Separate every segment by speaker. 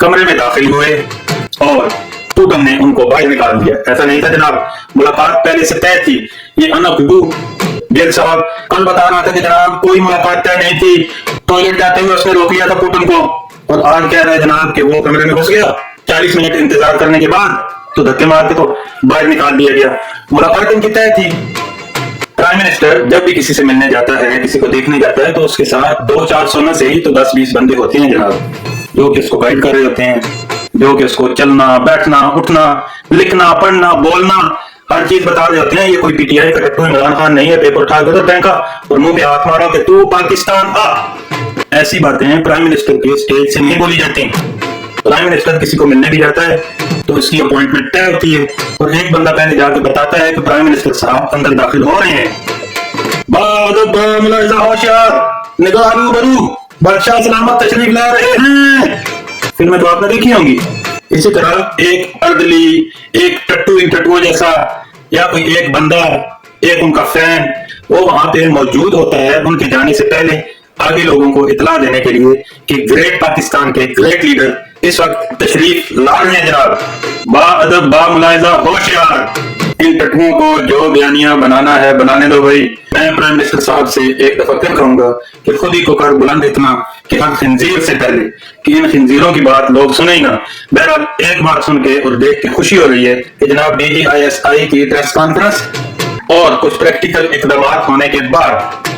Speaker 1: کمرے میں داخل ہوئے اور پوٹن نے ان کو باہر نکال دیا. ایسا نہیں تھا جناب, ملاقات پہلے سے طے تھی. یہ انا کڈو گیل صاحب کل بتا رہا تھا کہ جناب کوئی ملاقات طے نہیں تھی, ٹوائلٹ جاتے ہوئے اس نے روک لیا تھا پوٹن کو, اور آج کہہ رہا ہے جناب کہ وہ کمرے میں گھس گیا. 40 منٹ انتظار کرنے کے بعد تو دھکے مار کے تو باہر نکال دیا گیا. ملاقات ان کی طے تھی. پرائم منسٹر جب بھی کسی سے ملنے جاتا ہے, کسی کو دیکھنے جاتا ہے, تو اس کے ساتھ 2-400 نہ سے ہی تو 10-20 بندے ہوتے ہیں جناب, جو کہ اس کو گائیڈ کر رہے ہوتے ہیں, جو کہ اس کو چلنا, بیٹھنا, اٹھنا, لکھنا, پڑھنا, بولنا, ہر چیز بتا رہے ہوتے ہیں. یہ کوئی پی ٹی آئی کا ٹٹو عمران خان نہیں ہے پیپر اٹھا کے پھینکا اور منہ پہ ہاتھ مارا کہ تو پاکستان آ. ایسی باتیں پرائم منسٹر کے اسٹیج سے نہیں بولی جاتی. پرائم منسٹر کسی کو ملنے بھی جاتا ہے تو اس کی اپوائنٹمنٹ طے ہوتی ہے, اور ایک بندہ پہلے جا کے بتاتا ہے کہ پرائم منسٹر صاحب اندر داخل ہو رہے ہیں. ملاحظہ ہوشیار, نگاہ روبرو, بادشاہ سلامت تشریف لا رہے ہیں. فلمیں تو آپ نے دیکھی ہوں گی. اسی طرح ایک اردلی, ایک ٹٹو جیسا, یا کوئی ایک بندہ, ایک ان کا فین, وہ وہاں پہ موجود ہوتا ہے ان کے جانے سے پہلے آگے لوگوں کو اطلاع دینے کے لیے کہ گریٹ پاکستان کے گریٹ لیڈر اس وقت تشریف لا رہے ہیں جناب. با ادب, با ملاحظہ ہوشیار, ان ٹٹوؤں کو جو بیانیہ بنانا ہے بنانے دو بھائی. میں پرائم منسٹر صاحب سے ایک دفعہ پھر کہوں گا کہ خود ہی کو کر بلند اتنا کہ ہر خنزیر سے پہلے کہ ان خنزیروں کی بات لوگ سنیں گا. بہرحال ایک بات سن کے اور دیکھ کے خوشی ہو رہی ہے کہ جناب DGISI کی پریس کانفرنس اور کچھ پریکٹیکل اقدامات ہونے کے بعد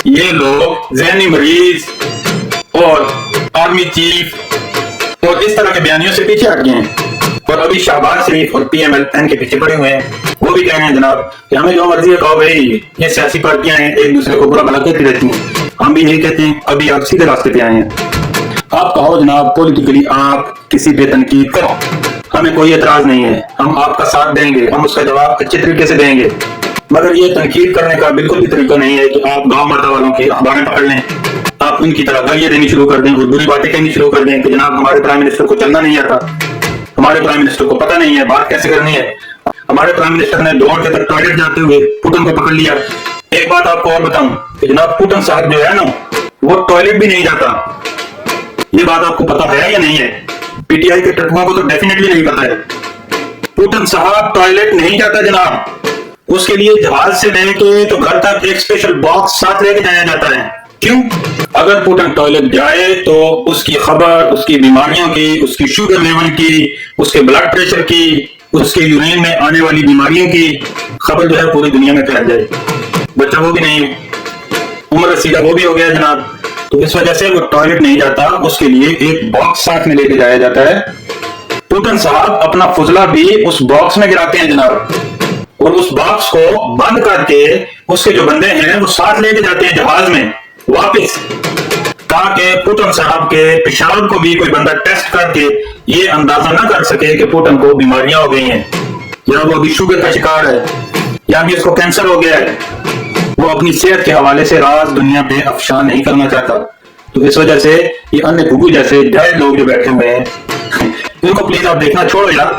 Speaker 1: یہ لوگ ذہنی مریض اور آرمی چیف اور اس طرح کے بیانیوں سے پیچھے ہٹ گئے ہیں, اور ابھی شہباز شریف اور PMLN کے پیچھے پڑے ہوئے ہیں. وہ بھی کہہ رہے ہیں جناب کہ ہمیں جو مرضی ہے کہو بھائی, یہ سیاسی پارٹیاں ہیں ایک دوسرے کو برا بھلا کہتی رہتی ہیں, ہم بھی یہی کہتے ہیں ابھی آپ سیدھے راستے پہ آئے ہیں. آپ کہو جناب پولیٹیکلی آپ کسی پہ تنقید کرو, ہمیں کوئی اعتراض نہیں ہے, ہم آپ کا ساتھ دیں گے, ہم اس کا جواب اچھے طریقے سے دیں گے. مگر یہ تنقید کرنے کا بالکل بھی طریقہ نہیں ہے کہ آپ گاؤں مردا والوں کی اخباریں پکڑ لیں, آپ ان کی طرح گالیاں دینی شروع کر دیں اور بری باتیں کہنی شروع کر دیں کہ جناب ہمارے پرائم منسٹر کو چلنا نہیں آتا, ہمارے پرائم منسٹر کو پتہ نہیں ہے بات کیسے کرنی ہے, ہمارے پرائم منسٹر نے دوڑ کے تک ٹوائلٹ جاتے ہوئے پوٹن کو پکڑ لیا. ایک بات آپ کو اور بتاؤں کہ جناب پوٹن صاحب جو ہے نا وہ ٹوائلٹ بھی نہیں جاتا. یہ بات آپ کو پتا ہے یا نہیں ہے؟ پی ٹی آئی کے ٹٹوؤں کو تو ڈیفینیٹلی نہیں پتا ہے. پوٹن صاحب ٹوائلٹ نہیں جاتا جناب, اس کے لیے جہاز سے لے کے تو گھر تک ایک اسپیشل باکس ساتھ لے کے جایا جاتا ہے. کیوں؟ اگر پوٹن ٹوائلٹ جائے تو اس کی خبر اس کی بیماریوں کی, اس کی شوگر لیول کی, اس کے بلڈ پریشر کی, اس کے یورین میں آنے والی بیماریوں کی خبر جو ہے پوری دنیا میں پھیل جائے. بچہ وہ بھی نہیں, عمر رسیدہ وہ بھی ہو گیا جناب, تو اس وجہ سے وہ ٹوائلٹ نہیں جاتا, اس کے لیے ایک باکس ساتھ میں لے کے جایا جاتا ہے. پوٹن صاحب اپنا فضلہ بھی اس باکس میں گراتے ہیں جناب, اور اس باکس کو بند کر کے اس کے جو بندے ہیں وہ ساتھ لے کے جاتے ہیں جہاز میں واپس, تاکہ پوٹن صاحب کے پیشاب کو بھی کوئی بندہ ٹیسٹ کر کے یہ اندازہ نہ کر سکے کہ پوٹن کو بیماریاں ہو گئی ہیں, یا وہ ابھی شوگر کا شکار ہے, یا ابھی اس کو کینسر ہو گیا ہے. وہ اپنی صحت کے حوالے سے راز دنیا پہ افشا نہیں کرنا چاہتا. تو اس وجہ سے یہ ان گگو جیسے جائز لوگ جو بیٹھے ہوئے ہیں ان کو پلیز آپ دیکھنا چھوڑو یار,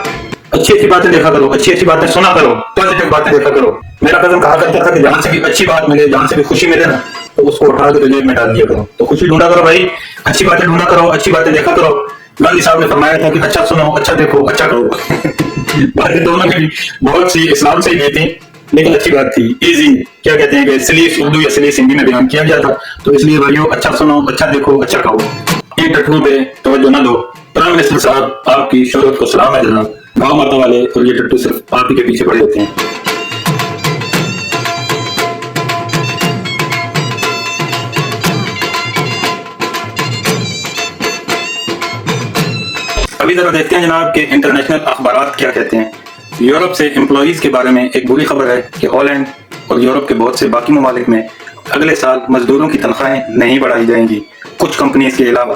Speaker 1: اچھی اچھی باتیں دیکھا کرو, اچھی اچھی باتیں سنا کرو, پازیٹیو باتیں دیکھا کرو. میرا کزن کہا کرتا تھا کہ جہاں سے بھی اچھی بات ملے, جہاں سے بھی خوشی ملے نا, تو اس کو اٹھا کے جیب میں ڈال دیا کرو. تو خوشی ڈھونڈا کرو بھائی, اچھی باتیں ڈھونڈا کرو, اچھی باتیں دیکھا کرو. گاندھی صاحب نے فرمایا تھا کہ اچھا سنو, اچھا دیکھو, اچھا کرو. باتیں دونوں کی بہت سی اسلام سے ہی تھیں, لیکن اچھی بات تھی, ایزی, کیا کہتے ہیں کہ سلیس اردو یا سلیس ہندی میں بیان کیا گیا تھا. تو اس لیے بھائیو اچھا سنو, اچھا دیکھو, اچھا کہو. ان ٹٹوؤں پہ توجہ نہ دو. پرائم منسٹر صاحب آپ کی شہرت کو سلام ہے جناب, گاؤں ماتا والے اور یہ ٹٹو صرف آپ ہی کے پیچھے پڑے ہوتے ہیں. ابھی ذرا دیکھتے ہیں جناب کہ انٹرنیشنل اخبارات کیا کہتے ہیں. یورپ سے امپلائیز کے بارے میں ایک بری خبر ہے کہ ہالینڈ اور یورپ کے بہت سے باقی ممالک میں اگلے سال مزدوروں کی تنخواہیں نہیں بڑھائی جائیں گی, کچھ کمپنیز کے علاوہ.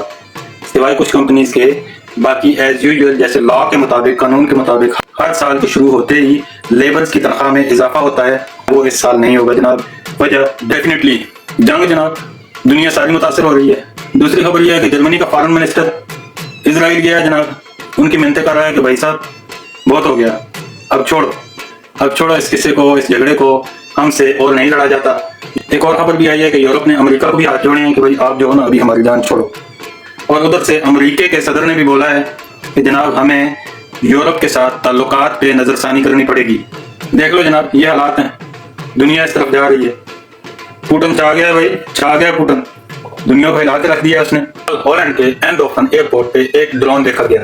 Speaker 1: سوائے کچھ کمپنیز کے, باقی ایز یوزول جیسے لا کے مطابق, قانون کے مطابق ہر سال کے شروع ہوتے ہی لیبرز کی تنخواہ میں اضافہ ہوتا ہے. وہ اس سال نہیں ہوگا جناب. وجہ ڈیفینیٹلی جنگ جناب, دنیا ساری متاثر ہو رہی ہے. دوسری خبر یہ ہے کہ جرمنی کا فارن منسٹر اسرائیل گیا ہے جناب, ان کی منتیں کر رہا ہے کہ بھائی صاحب بہت ہو گیا, اب چھوڑو اس قصے کو, اس جھگڑے کو, ہم سے اور نہیں لڑا جاتا. ایک اور خبر بھی آئی ہے کہ یورپ نے امریکہ کو بھی ہاتھ جوڑے ہیں کہ بھائی آپ جو ہو نا ابھی ہماری جان چھوڑو. اور ادھر سے امریکہ کے صدر نے بھی بولا ہے کہ جناب ہمیں یورپ کے ساتھ تعلقات پہ نظر ثانی کرنی پڑے گی. دیکھ لو جناب یہ حالات ہیں, دنیا اس طرف جا رہی ہے. پوٹن چھا گیا بھائی, چھا گیا پوٹن, دنیا کو ہلا کے رکھ دیا اس نے. ہالینڈ کے اینڈوفن ایئرپورٹ پہ ایک ڈرون دیکھا گیا.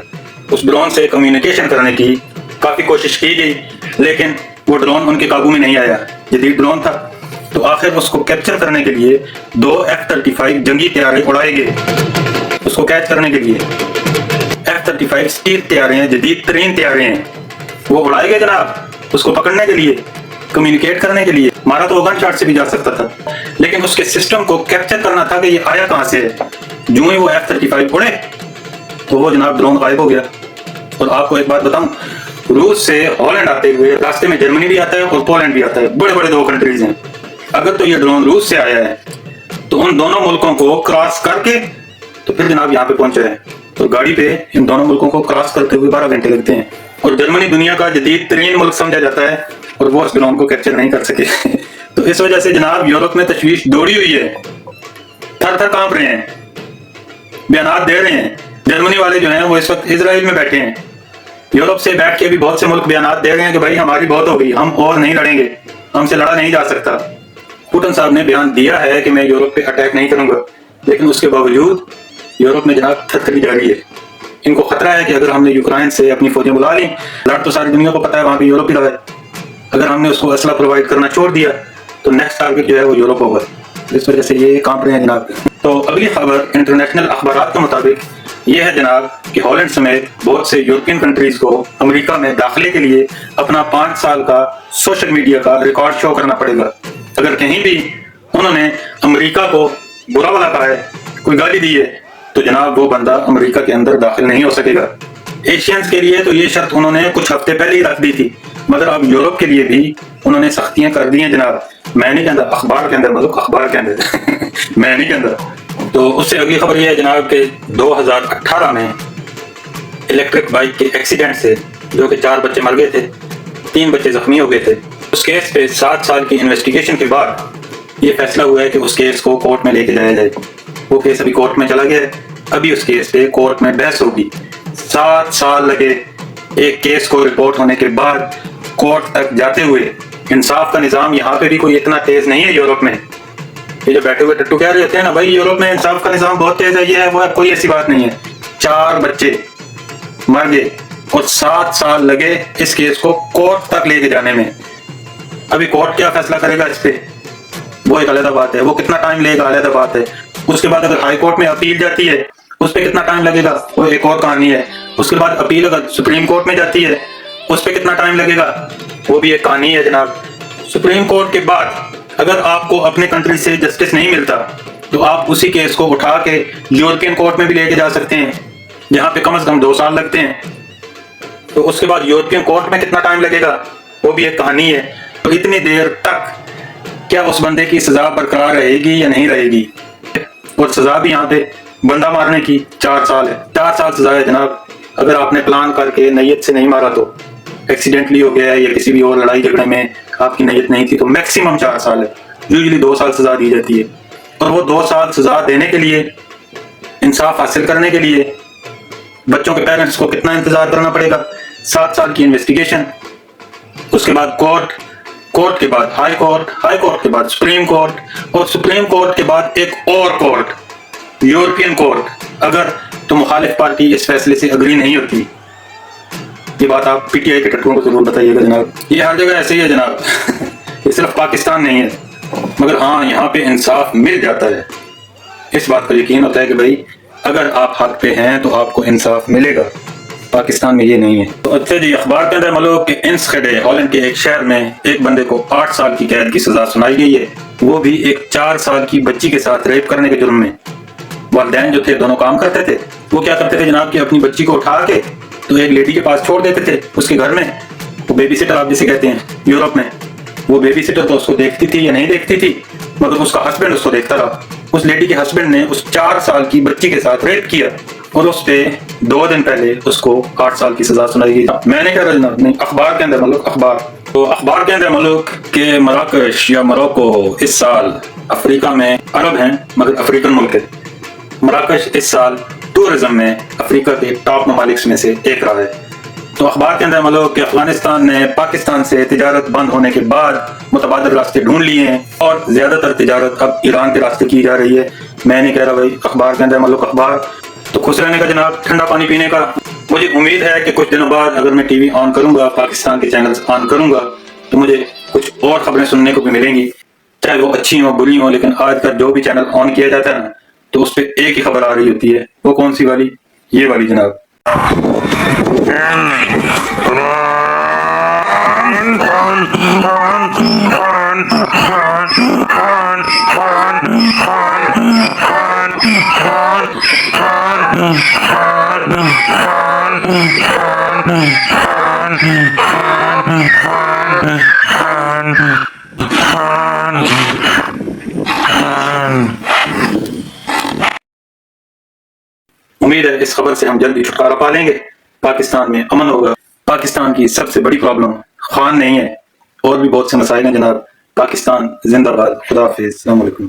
Speaker 1: اس ڈرون سے کمیونیکیشن کرنے کی کافی کوشش کی گئی لیکن وہ ڈرون ان کے قابو میں نہیں آیا. جدید ڈرون تھا تو آخر اس کو کیپچر کرنے کے لیے 2 F-35 جنگی طیارے اڑائے گئے. اس کو کیچ کرنے کے لیے F-35 اسٹیل طیارے ہیں, جدید ترین طیارے ہیں, وہ اڑائے گئے جناب اس کو پکڑنے کے لیے, کمیونیکیٹ کرنے کے لیے. مارا تو گن شاٹ سے بھی جا سکتا تھا لیکن اس کے سسٹم کو کیپچر کرنا تھا کہ یہ آیا کہاں سے ہے. جو ہی وہ F-35 اڑے تو وہ جناب ڈرون غائب ہو گیا. اور آپ کو ایک بات بتاؤں, روس سے ہالینڈ آتے ہوئے راستے میں جرمنی بھی آتا ہے اور پولینڈ بھی آتا ہے. بڑے بڑے 2 کنٹریز ہیں. اگر تو یہ ڈرون روس سے آیا ہے تو ان دونوں ملکوں کو کراس کر کے تو پھر جناب یہاں پہ پہنچے ہیں. تو گاڑی پہ ان دونوں ملکوں کو کراس کرتے ہوئے 12 گھنٹے لگتے ہیں. اور جرمنی دنیا کا جدید ترین ملک سمجھا جاتا ہے اور وہ اس ڈرون کو کیپچر نہیں کر سکے. تو اس وجہ سے جناب یورپ میں تشویش دوڑی ہوئی ہے, تھر تھر کانپ رہے ہیں, بیانات دے رہے ہیں. جرمنی والے جو ہیں وہ اس وقت اسرائیل میں بیٹھے ہیں. یورپ سے بیٹھ کے بھی بہت سے ملک بیانات دے رہے ہیں کہ بھائی ہماری بہت ہو گئی, ہم اور نہیں لڑیں گے, ہم سے لڑا نہیں جا سکتا. پوٹن صاحب نے بیان دیا ہے کہ میں یورپ پہ اٹیک نہیں کروں گا لیکن اس کے باوجود یورپ میں جناب تھر تھری جاری ہے. ان کو خطرہ ہے کہ اگر ہم نے یوکرائن سے اپنی فوجیں بلا لی, لڑ تو ساری دنیا کو پتا ہے وہاں پہ یورپ ہی رہا ہے, اگر ہم نے اس کو اسلحہ پرووائڈ کرنا چھوڑ دیا تو نیکسٹ ٹارگٹ جو ہے وہ یورپ ہوگا. اس وجہ سے یہ کانپ رہے ہیں جناب. تو اگلی خبر انٹرنیشنل اخبارات کے مطابق یہ ہے جناب کہ ہالینڈ سمیت بہت سے یورپین کنٹریز کو امریکہ میں داخلے کے لیے اپنا 5 سال کا سوشل میڈیا کا ریکارڈ شو کرنا پڑے گا. اگر کہیں بھی انہوں نے امریکہ کو برا بھلا کہا ہے, کوئی گالی دی ہے, تو جناب وہ بندہ امریکہ کے اندر داخل نہیں ہو سکے گا. ایشینز کے لیے تو یہ شرط انہوں نے کچھ ہفتے پہلے ہی رکھ دی تھی, مگر اب یورپ کے لیے بھی انہوں نے سختیاں کر دی ہیں جناب. میں نہیں کہتا, اخبار کے اندر, مطلب اخبار کے اندر میں نہیں کہتا. تو اس سے اگلی خبر یہ ہے جناب کہ 2018 میں الیکٹرک بائک کے ایکسیڈنٹ سے جو کہ 4 بچے مر گئے تھے, 3 بچے زخمی ہو گئے تھے. اس کیس پہ 7 سال کی انویسٹیگیشن کے بعد یہ فیصلہ ہوا ہے کہ اس کیس کو کورٹ میں لے کے جایا جائے. وہ کیس ابھی کورٹ میں چلا گیا ہے, ابھی اس کیس پہ کورٹ میں بحث ہوگی. 7 سال لگے ایک کیس کو رپورٹ ہونے کے بعد کورٹ تک جاتے ہوئے. انصاف کا نظام یہاں پہ بھی کوئی اتنا تیز نہیں ہے یورپ میں. یہ جو بیٹھے ہوئے ٹٹو کہہ رہے تھے نا بھائی یورپ میں انصاف کا نظام بہت تیز ہے, یہ ہے وہ ہے, کوئی ایسی بات نہیں ہے. 4 بچے مر گئے اور 7 سال لگے اس کیس کو کورٹ تک لے کے جانے میں. ابھی کورٹ کیا فیصلہ کرے گا اس پہ وہ ایک علیحدہ بات ہے, وہ کتنا ٹائم لے گا علیحدہ بات ہے. اس کے بعد اگر ہائی کورٹ میں اپیل جاتی ہے اس پہ کتنا ٹائم لگے گا وہ ایک اور کہانی ہے. اس کے بعد اپیل اگر سپریم کورٹ میں جاتی ہے اس پہ کتنا ٹائم لگے گا وہ بھی ایک کہانی ہے جناب. سپریم کورٹ کے بعد اگر آپ کو اپنے کنٹری سے جسٹس نہیں ملتا تو آپ اسی کیس کو اٹھا کے یورپین کورٹ میں بھی لے کے جا سکتے ہیں جہاں پہ کم از کم 2 سال لگتے ہیں. تو اس کے بعد یورپین کورٹ میں کتنا ٹائم لگے گا وہ بھی ایک کہانی ہے. تو اتنی دیر تک کیا اس بندے کی سزا برقرار رہے گی یا نہیں رہے گی؟ اور سزا بھی یہاں پہ بندہ مارنے کی 4 سال ہے. 4 سال سزا ہے جناب. اگر آپ نے پلان کر کے نیت سے نہیں مارا تو ایکسیڈنٹلی ہو گیا ہے یا کسی بھی اور لڑائی جھگڑے میں آپ کی نیت نہیں تھی تو میکسیمم 4 سال ہے. یوزلی 2 سال سزا دی جاتی ہے. اور وہ 2 سال سزا دینے کے لیے, انصاف حاصل کرنے کے لیے بچوں کے پیرنٹس کو کتنا انتظار کرنا پڑے گا؟ 7 سال کی انویسٹیگیشن, اس کے بعد کورٹ کے بعد ہائی کورٹ کے بعد سپریم کورٹ, اور سپریم کورٹ کے بعد ایک اور کورٹ, یورپین کورٹ, اگر تو مخالف پارٹی اس فیصلے سے اگری نہیں ہوتی. یہ بات آپ پی ٹی آئی کے ٹٹوؤں کو ضرور بتائیے گا جناب. یہ ہر جگہ ایسے ہی ہے جناب. یہ صرف پاکستان نہیں ہے, مگر ہاں یہاں پہ انصاف مل جاتا ہے. اس بات پر یقین ہوتا ہے کہ بھائی اگر آپ حق پہ ہیں تو آپ کو انصاف ملے گا. پاکستان میں یہ نہیں ہے. تو اچھا جی, اخبار کے اندر ملک کے انسخیڈے ہالینڈ کے ایک شہر میں ایک بندے کو 8 سال کی قید کی سزا سنائی گئی ہے, وہ بھی ایک 4 سال کی بچی کے ساتھ ریپ کرنے کے جرم میں. والدین جو تھے دونوں کام کرتے تھے. وہ کیا کرتے تھے جناب کہ اپنی بچی کو اٹھا کے تو ایک لیڈی کے پاس چھوڑ دیتے تھے اس کے گھر میں. وہ بیبی سٹر آپ جسے کہتے ہیں یورپ میں. وہ بیبی سٹر تو اس کو دیکھتی تھی یا نہیں دیکھتی تھی, مگر اس کا ہسبینڈ اس کو دیکھتا رہا. اس لیڈی کے ہسبینڈ نے اس 4 سال کی بچی کے ساتھ ریپ کیا اور اس پہ 2 دن پہلے اس کو 8 سال کی سزا سنائی گئی. میں نے کہہ رہا جناب, نہیں, اخبار کے اندر ملک اخبار. تو اخبار کے اندر ملک کے مراکش یا مروکو اس سال افریقہ میں عرب ہیں مگر افریقن ملک ہے. مراکش اس سال ٹورزم میں افریقہ کے ٹاپ ممالک میں سے ایک رہا ہے۔ تو اخبار کے اندر معلوم کہ افغانستان نے پاکستان سے تجارت بند ہونے کے بعد متبادل راستے ڈھونڈ لیے ہیں اور زیادہ تر تجارت اب ایران کے راستے کی جا رہی ہے۔ میں نہیں کہہ رہا بھائی، اخبار کے اندر معلوم اخبار تو خوش رہنے کا جناب، ٹھنڈا پانی پینے کا۔ مجھے امید ہے کہ کچھ دنوں بعد اگر میں ٹی وی آن کروں گا، پاکستان کے چینلز آن کروں گا، تو مجھے کچھ اور خبریں سننے کو بھی ملیں گی، چاہے وہ اچھی ہوں بری ہوں۔ لیکن آج کل جو بھی چینل آن کیا جاتا ہے نا، تو اس پہ ایک ہی خبر آ رہی ہوتی ہے۔ وہ کون سی والی؟ یہ والی جناب۔ امید ہے اس خبر سے ہم جلدی چھٹکارا پا لیں گے، پاکستان میں امن ہوگا۔ پاکستان کی سب سے بڑی پرابلم خان نہیں ہے، اور بھی بہت سے مسائل ہیں جناب۔ پاکستان زندہ باد۔ خدا حافظ، السلام علیکم۔